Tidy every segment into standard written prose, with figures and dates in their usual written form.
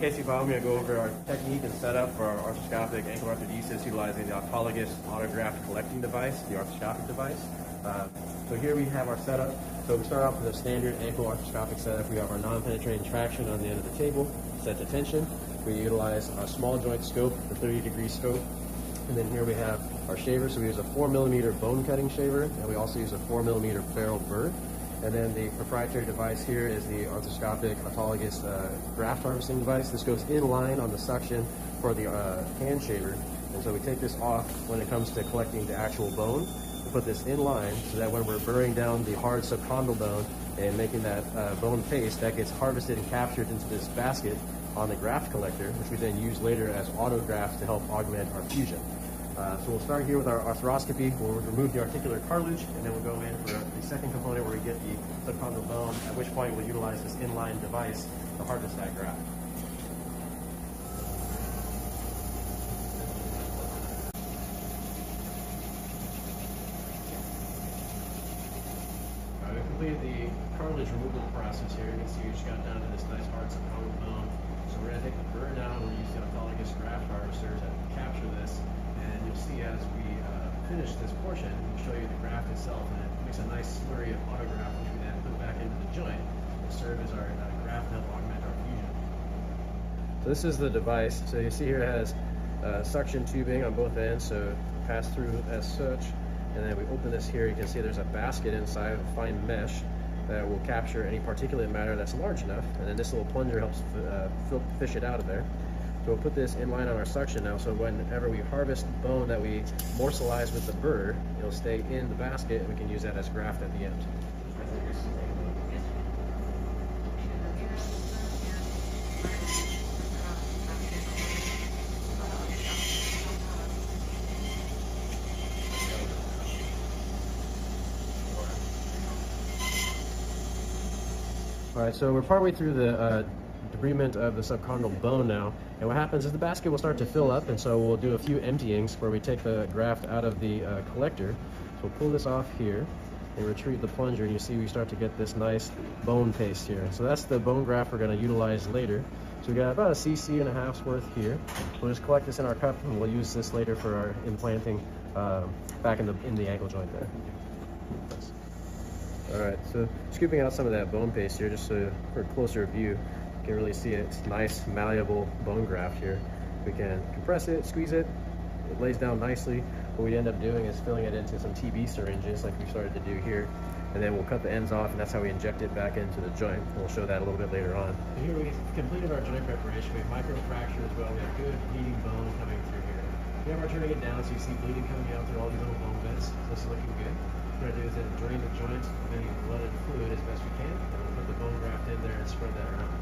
Casey, I'm going to go over our technique and setup for our arthroscopic ankle arthrodesis utilizing the Autologous autograft collecting device, the arthroscopic device. So here we have our setup. So we start off with a standard ankle arthroscopic setup. We have our non-penetrating traction on the end of the table, set to tension. We utilize a small joint scope, the 30-degree scope. And then here we have our shaver. So we use a 4mm bone cutting shaver, and we also use a 4mm ferrule burr. And then the proprietary device here is the arthroscopic autologous graft harvesting device. This goes in line on the suction for the hand shaver. And so we take this off when it comes to collecting the actual bone. We put this in line so that when we're burrowing down the hard subchondral bone and making that bone paste, that gets harvested and captured into this basket on the graft collector, which we then use later as autografts to help augment our fusion. So we'll start here with our arthroscopy. We'll remove the articular cartilage, and then we'll go in for the second component where we get the subchondral bone, at which point we'll utilize this inline device to harvest that graft. We've completed the cartilage removal process here. You can see we just got down to this nice hard subchondral bone. So we're going to take the burr down. We're using the autologous graft harvester to capture this. And you'll see as we finish this portion, we'll show you the graft itself, and it makes a nice slurry of autograft, which we then put back into the joint to serve as our graft to help augment our fusion. So this is the device. So you see here it has suction tubing on both ends, so pass through as such. And then we open this here, you can see there's a basket inside of fine mesh that will capture any particulate matter that's large enough. And then this little plunger helps fish it out of there. So we'll put this in line on our suction now, so whenever we harvest bone that we morselize with the burr, it'll stay in the basket and we can use that as graft at the end. Alright, so we're partway through the debridement of the subchondral bone now, and what happens is the basket will start to fill up, and so we'll do a few emptyings where we take the graft out of the collector. So we'll pull this off here and retrieve the plunger, and you see we start to get this nice bone paste here. So that's the bone graft we're going to utilize later. So we got about a cc.5's worth here. We'll just collect this in our cup, and we'll use this later for our implanting back in the ankle joint there. Alright, so scooping out some of that bone paste here just so for a closer view. You can really see it's nice, malleable bone graft here. We can compress it, squeeze it, it lays down nicely. What we end up doing is filling it into some TB syringes like we started to do here, and then we'll cut the ends off, and that's how we inject it back into the joint. We'll show that a little bit later on. And here we've completed our joint preparation. We have microfracture as well. We have good bleeding bone coming through here. We have our turning it down, so you see bleeding coming out through all these little bone beds. So this is looking good. What we're going to do is then drain the joint of any blood and fluid as best we can, and we'll put the bone graft in there and spread that around.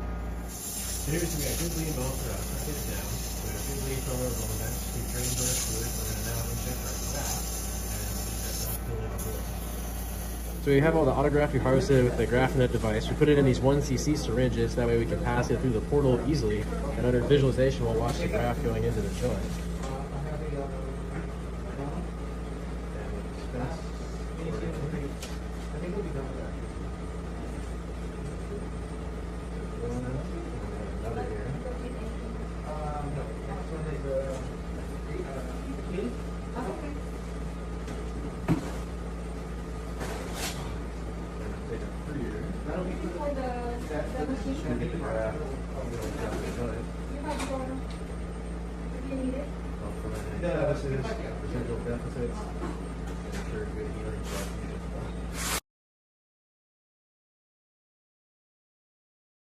So here we see we got good bleeding bone throughout. Let's get it down. So we have good bleeding from our bone beds. We've drained our fluid. We're going to now inject our graft and inject that filling our fluid. So we have all the autograft we harvested with the GraftNet device. We put it in these 1cc syringes. That way we can pass it through the portal easily. And under visualization, we'll watch the graft going into the joint. Yeah, this is residual deficits. Ensure good healing.